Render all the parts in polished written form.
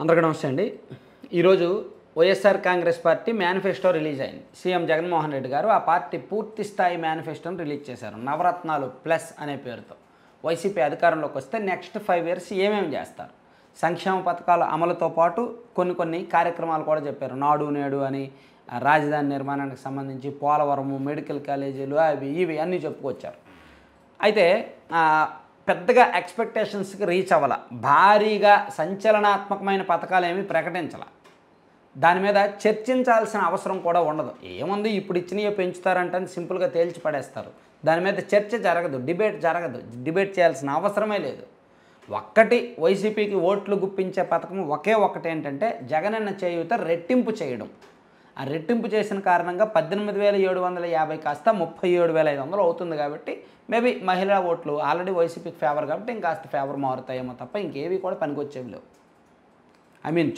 అందరికీ నమస్తే అండి. ఈరోజు YSR Congress party manifesto release అయింది. సీఎం జగన్మోహన్ రెడ్డి గారు ఆ పార్టీ పూర్తి స్థాయి మేనిఫెస్టోని రిలీజ్ చేశారు. నవరత్నాలు ప్లస్ అనే పేరుతో. వైసీపీ అధికారంలోకి వస్తే నెక్స్ట్ 5 years ఏమేమి చేస్తారు, సంక్షేమ పథకాల అమలుతో పాటు కొన్ని కార్యక్రమాలు కూడా చెప్పారు. నాడు నేడు అని, రాజధాని నిర్మాణానికి సంబంధించి, పోలవరము, మెడికల్ కాలేజీలు, అవి ఇవి అన్నీ చెప్పుకొచ్చారు. అయితే పెద్దగా ఎక్స్పెక్టేషన్స్కి రీచ్ అవ్వాల, భారీగా సంచలనాత్మకమైన పథకాలు ఏమీ ప్రకటించాల, దాని మీద చర్చించాల్సిన అవసరం కూడా ఉండదు. ఏముంది, ఇప్పుడు ఇచ్చినవి పెంచుతారంటే సింపుల్గా తేల్చి పడేస్తారు. దాని మీద చర్చ జరగదు, డిబేట్ చేయాల్సిన అవసరమే లేదు. ఒక్కటి వైసీపీకి ఓట్లు గుప్పించే పథకం ఒకే ఒక్కటి ఏంటంటే జగనన్న చేయూత రెట్టింపు చేయడం. ఆ రెట్టింపు చేసిన కారణంగా 18,750 కాస్త 37,500 అవుతుంది. కాబట్టి మేబీ మహిళా ఓట్లు ఆల్రెడీ వైసీపీకి ఫేవర్ కాబట్టి ఇంకాస్త ఫేవర్ మారుతాయేమో తప్ప ఇంకేవి కూడా పనికొచ్చేవి లేవు.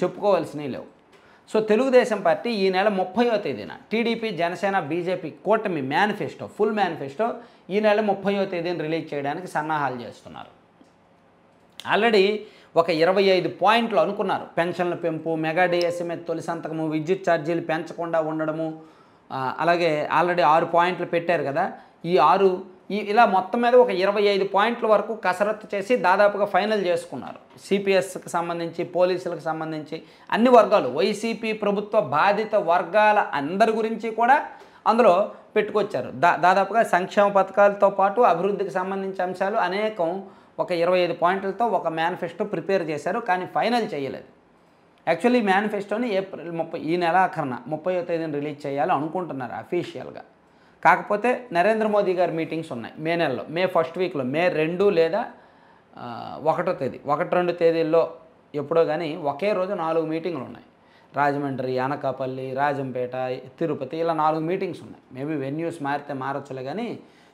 చెప్పుకోవాల్సినవి లేవు. సో తెలుగుదేశం పార్టీ ఈ నెల 30వ తేదీన టీడీపీ, జనసేన, బీజేపీ కూటమి మేనిఫెస్టో, ఫుల్ మేనిఫెస్టో ఈ నెల 30వ తేదీన రిలీజ్ చేయడానికి సన్నాహాలు చేస్తున్నారు. ఆల్రెడీ ఒక 25 పాయింట్లు అనుకున్నారు. పెన్షన్ల పెంపు, మెగా డిఎస్సీ మీద తొలి సంతకము, విద్యుత్ ఛార్జీలు పెంచకుండా ఉండడము, అలాగే ఆల్రెడీ 6 పాయింట్లు పెట్టారు కదా. ఇలా మొత్తం మీద ఒక 25 పాయింట్ల వరకు కసరత్తు చేసి దాదాపుగా ఫైనల్ చేసుకున్నారు. సిపిఎస్కి సంబంధించి, పోలీసులకు సంబంధించి అన్ని వర్గాలు, వైసీపీ ప్రభుత్వ బాధిత వర్గాల అందరి గురించి కూడా అందులో పెట్టుకొచ్చారు. దాదాపుగా సంక్షేమ పథకాలతో పాటు అభివృద్ధికి సంబంధించి అంశాలు అనేకం ఒక 25 పాయింట్లతో ఒక మేనిఫెస్టో ప్రిపేర్ చేశారు. కానీ ఫైనల్ చేయలేదు. యాక్చువల్లీ ఈ మేనిఫెస్టోని ఏప్రిల్ 30 ఈ నెలాఖరున 30వ తేదీన రిలీజ్ చేయాలి అనుకుంటున్నారు అఫీషియల్గా. కాకపోతే నరేంద్ర మోదీ గారి మీటింగ్స్ ఉన్నాయి మే నెలలో, మే ఫస్ట్ వీక్లో, మే 2 లేదా 1వ తేదీ, 1-2 తేదీల్లో ఎప్పుడో కానీ ఒకే రోజు 4 మీటింగ్లు ఉన్నాయి. రాజమండ్రి, అనకాపల్లి, రాజంపేట, తిరుపతి, ఇలా 4 మీటింగ్స్ ఉన్నాయి. మేబీ వెన్యూస్ మారితే మారొచ్చులే కానీ.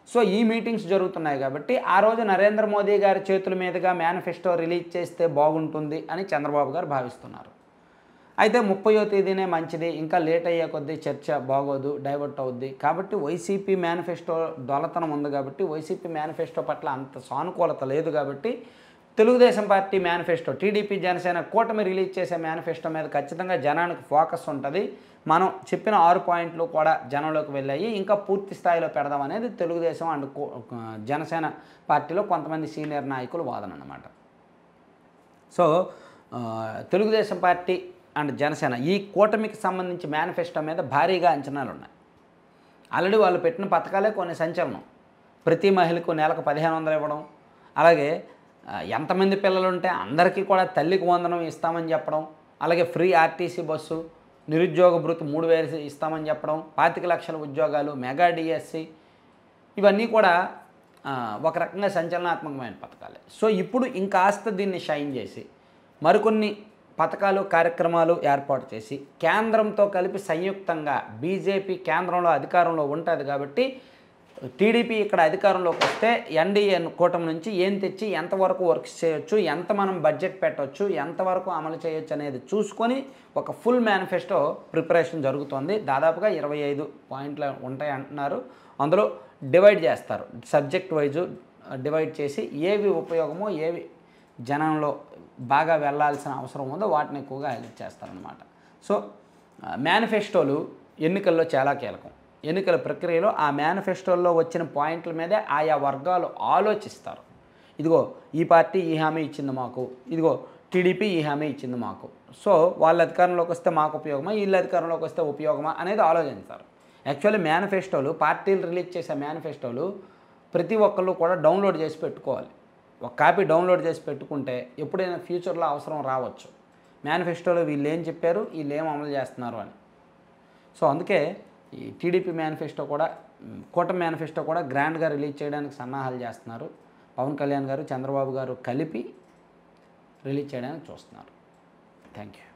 సో ఈ మీటింగ్స్ జరుగుతున్నాయి కాబట్టి ఆ రోజు నరేంద్ర మోదీ గారి చేతుల మీదుగా మేనిఫెస్టో రిలీజ్ చేస్తే బాగుంటుంది అని చంద్రబాబు గారు భావిస్తున్నారు. అయితే 30వ తేదీనే మంచిది, ఇంకా లేట్ అయ్యే కొద్దీ చర్చ బాగోదు, డైవర్ట్ అవుద్ది. కాబట్టి వైసీపీ మేనిఫెస్టో దొలతనం ఉంది కాబట్టి, వైసీపీ మేనిఫెస్టో పట్ల అంత సానుకూలత లేదు కాబట్టి Telugu Desam party manifesto, TDP, Janasena కూటమి రిలీజ్ చేసే మేనిఫెస్టో మీద ఖచ్చితంగా జనానికి ఫోకస్ ఉంటుంది. మనం చెప్పిన 6 పాయింట్లు కూడా జనంలోకి వెళ్ళాయి, ఇంకా పూర్తి స్థాయిలో పెడదాం అనేది తెలుగుదేశం అండ్ జనసేన పార్టీలో కొంతమంది సీనియర్ నాయకులు వాదన అన్నమాట. So Telugu Desam party and Janasena ఈ కూటమికి సంబంధించి మేనిఫెస్టో మీద భారీగా అంచనాలు ఉన్నాయి. ఆల్రెడీ వాళ్ళు పెట్టిన పథకాలే కొన్ని సంచలనం. ప్రతి మహిళకు నెలకు 1,500 ఇవ్వడం, అలాగే ఎంతమంది పిల్లలు ఉంటే అందరికీ కూడా తల్లికి వందనం ఇస్తామని చెప్పడం, అలాగే ఫ్రీ ఆర్టీసీ బస్సు, నిరుద్యోగ భృతి 3,000 ఇస్తామని చెప్పడం, 25 లక్షల ఉద్యోగాలు, మెగా డిఎస్సీ, ఇవన్నీ కూడా ఒక రకంగా సంచలనాత్మకమైన పథకాలే. సో ఇప్పుడు ఇంకాస్త దీన్ని షైన్ చేసి మరికొన్ని పథకాలు, కార్యక్రమాలు ఏర్పాటు చేసి కేంద్రంతో కలిపి సంయుక్తంగా, బీజేపీ కేంద్రంలో అధికారంలో ఉంటుంది కాబట్టి టీడీపీ ఇక్కడ అధికారంలోకి వస్తే ఎన్డీఏ కూటమి నుంచి ఏం తెచ్చి ఎంతవరకు వర్క్స్ చేయొచ్చు, ఎంత మనం బడ్జెట్ పెట్టవచ్చు, ఎంతవరకు అమలు చేయొచ్చు అనేది చూసుకొని ఒక ఫుల్ మేనిఫెస్టో ప్రిపరేషన్ జరుగుతోంది. దాదాపుగా 25 పాయింట్లు ఉంటాయి అంటున్నారు. అందులో డివైడ్ చేస్తారు, సబ్జెక్ట్ వైజు డివైడ్ చేసి ఏవి ఉపయోగమో, ఏవి జనంలో బాగా వెళ్ళాల్సిన అవసరం ఉందో వాటిని ఎక్కువగా హైలైట్ చేస్తారనమాట. సో మేనిఫెస్టోలు ఎన్నికల్లో చాలా కీలకం. ఎన్నికల ప్రక్రియలో ఆ మేనిఫెస్టోల్లో వచ్చిన పాయింట్ల మీదే ఆయా వర్గాలు ఆలోచిస్తారు. ఇదిగో ఈ పార్టీ ఈ హామీ ఇచ్చింది మాకు, ఇదిగో టీడీపీ ఈ హామీ ఇచ్చింది మాకు, సో వాళ్ళ అధికారంలోకి వస్తే మాకు ఉపయోగమా, వీళ్ళ అధికారంలోకి వస్తే ఉపయోగమా అనేది ఆలోచిస్తారు. యాక్చువల్లీ మేనిఫెస్టోలు, పార్టీలు రిలీజ్ చేసే మేనిఫెస్టోలు ప్రతి ఒక్కళ్ళు కూడా డౌన్లోడ్ చేసి పెట్టుకోవాలి. ఒక కాపీ డౌన్లోడ్ చేసి పెట్టుకుంటే ఎప్పుడైనా ఫ్యూచర్లో అవసరం రావచ్చు. మేనిఫెస్టోలో వీళ్ళు ఏం చెప్పారు, వీళ్ళు ఏం అమలు చేస్తున్నారు అని. సో అందుకే ఈ టీడీపీ మేనిఫెస్టో కూడా, కూటమి మేనిఫెస్టో కూడా గ్రాండ్గా రిలీజ్ చేయడానికి సన్నాహాలు చేస్తున్నారు. పవన్ కళ్యాణ్ గారు, చంద్రబాబు గారు కలిపి రిలీజ్ చేయడానికి చూస్తున్నారు. Thank you.